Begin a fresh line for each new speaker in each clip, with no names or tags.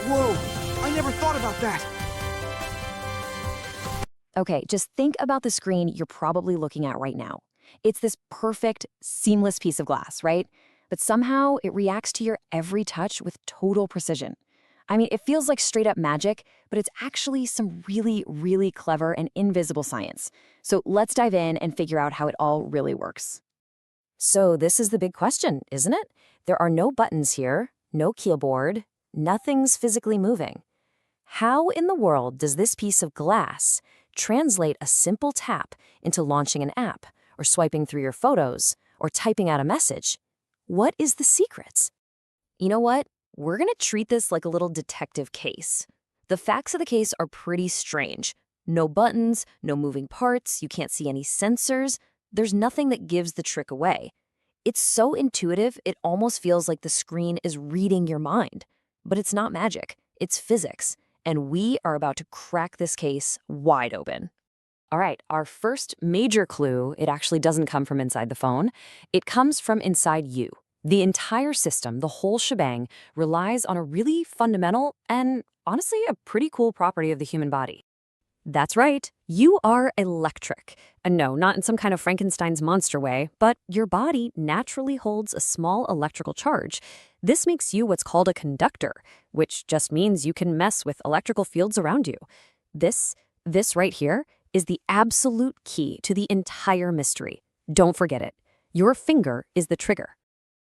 Whoa! I never thought about that!
Okay, just think about the screen you're probably looking at right now. It's this perfect, seamless piece of glass, right? But somehow it reacts to your every touch with total precision. I mean, it feels like straight up magic, but it's actually some really, really clever and invisible science. So let's dive in and figure out how it all really works. So this is the big question, isn't it? There are no buttons here, no keyboard, nothing's physically moving. How in the world does this piece of glass translate a simple tap into launching an app, or swiping through your photos, or typing out a message? What is the secret? You know what? We're going to treat this like a little detective case. The facts of the case are pretty strange. No buttons, no moving parts, you can't see any sensors. There's nothing that gives the trick away. It's so intuitive, it almost feels like the screen is reading your mind. But it's not magic, it's physics. And we are about to crack this case wide open. All right, our first major clue, it actually doesn't come from inside the phone. It comes from inside you. The entire system, the whole shebang, relies on a really fundamental and honestly a pretty cool property of the human body. That's right, you are electric. No, not in some kind of Frankenstein's monster way, but your body naturally holds a small electrical charge. This makes you what's called a conductor, which just means you can mess with electrical fields around you. This right here is the absolute key to the entire mystery. Don't forget it. Your finger is the trigger.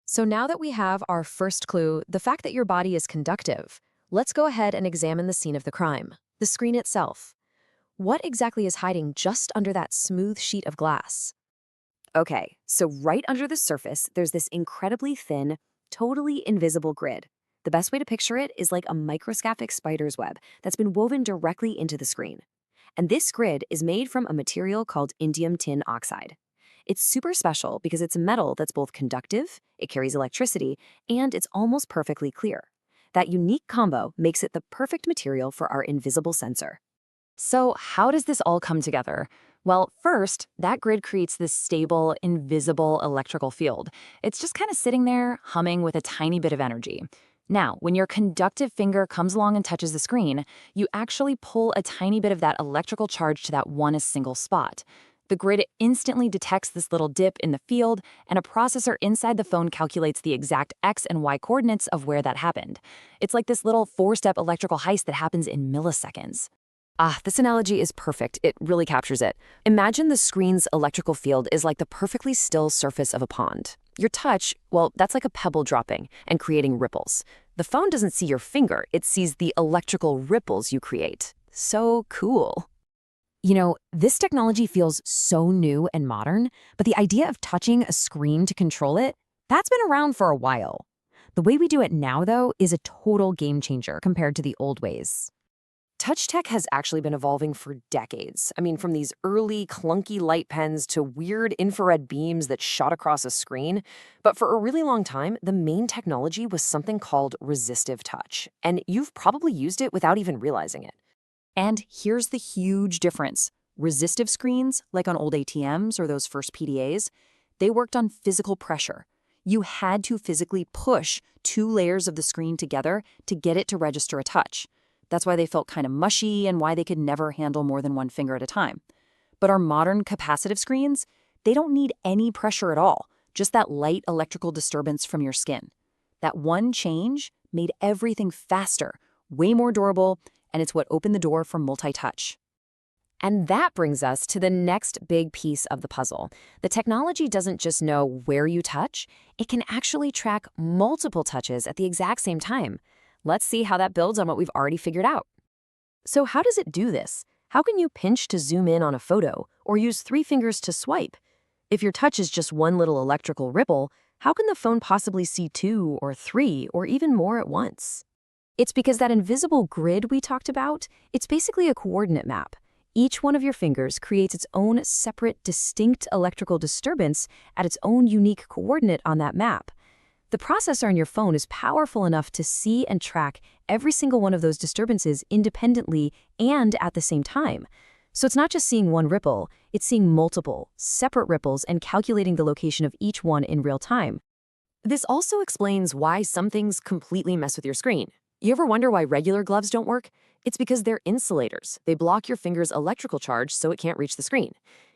So now that we have our first clue, the fact that your body is conductive, let's go ahead and examine the scene of the crime, the screen itself. What exactly is hiding just under that smooth sheet of glass? Okay, so right under the surface, there's this incredibly thin, totally invisible grid. The best way to picture it is like a microscopic spider's web that's been woven directly into the screen. And this grid is made from a material called indium tin oxide. It's super special because it's a metal that's both conductive, it carries electricity, and it's almost perfectly clear. That unique combo makes it the perfect material for our invisible sensor. So how does this all come together? Well, first, that grid creates this stable, invisible electrical field. It's just kind of sitting there, humming with a tiny bit of energy. Now, when your conductive finger comes along and touches the screen, you actually pull a tiny bit of that electrical charge to that one single spot. The grid instantly detects this little dip in the field, and a processor inside the phone calculates the exact X and Y coordinates of where that happened. It's like this little four-step electrical heist that happens in milliseconds. This analogy is perfect. It really captures it. Imagine the screen's electrical field is like the perfectly still surface of a pond. Your touch, well, that's like a pebble dropping and creating ripples. The phone doesn't see your finger, it sees the electrical ripples you create. So cool. You know, this technology feels so new and modern, but the idea of touching a screen to control it, that's been around for a while. The way we do it now, though, is a total game changer compared to the old ways. Touch tech has actually been evolving for decades. I mean, from these early clunky light pens to weird infrared beams that shot across a screen. But for a really long time, the main technology was something called resistive touch. And you've probably used it without even realizing it. And here's the huge difference. Resistive screens, like on old ATMs or those first PDAs, they worked on physical pressure. You had to physically push 2 layers of the screen together to get it to register a touch. That's why they felt kind of mushy and why they could never handle more than one finger at a time. But our modern capacitive screens, they don't need any pressure at all, just that light electrical disturbance from your skin. That one change made everything faster, way more durable, and it's what opened the door for multi-touch. And that brings us to the next big piece of the puzzle. The technology doesn't just know where you touch, it can actually track multiple touches at the exact same time. Let's see how that builds on what we've already figured out. So how does it do this? How can you pinch to zoom in on a photo or use 3 fingers to swipe? If your touch is just one little electrical ripple, how can the phone possibly see 2 or 3 or even more at once? It's because that invisible grid we talked about, it's basically a coordinate map. Each one of your fingers creates its own separate, distinct electrical disturbance at its own unique coordinate on that map. The processor on your phone is powerful enough to see and track every single one of those disturbances independently and at the same time. So it's not just seeing one ripple, it's seeing multiple, separate ripples and calculating the location of each one in real time. This also explains why some things completely mess with your screen. You ever wonder why regular gloves don't work? It's because they're insulators. They block your finger's electrical charge so it can't reach the screen.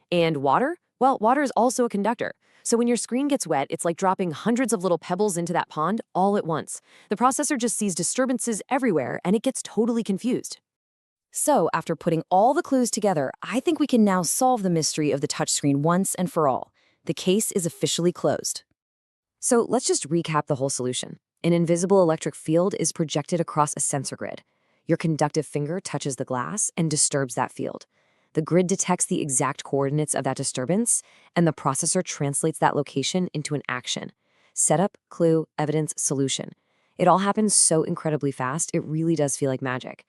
And water? Well, water is also a conductor. So when your screen gets wet, it's like dropping hundreds of little pebbles into that pond all at once. The processor just sees disturbances everywhere and it gets totally confused. So, after putting all the clues together, I think we can now solve the mystery of the touchscreen once and for all. The case is officially closed. So, let's just recap the whole solution. An invisible electric field is projected across a sensor grid. Your conductive finger touches the glass and disturbs that field. The grid detects the exact coordinates of that disturbance, and the processor translates that location into an action. Setup, clue, evidence, solution. It all happens so incredibly fast, it really does feel like magic.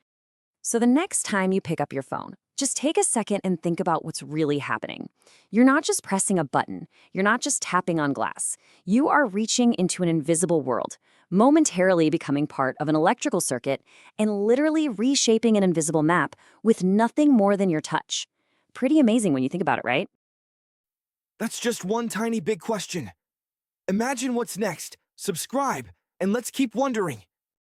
So the next time you pick up your phone, just take a second and think about what's really happening. You're not just pressing a button. You're not just tapping on glass. You are reaching into an invisible world, momentarily becoming part of an electrical circuit and literally reshaping an invisible map with nothing more than your touch. Pretty amazing when you think about it, right?
That's just one tiny big question. Imagine what's next. Subscribe, and let's keep wondering.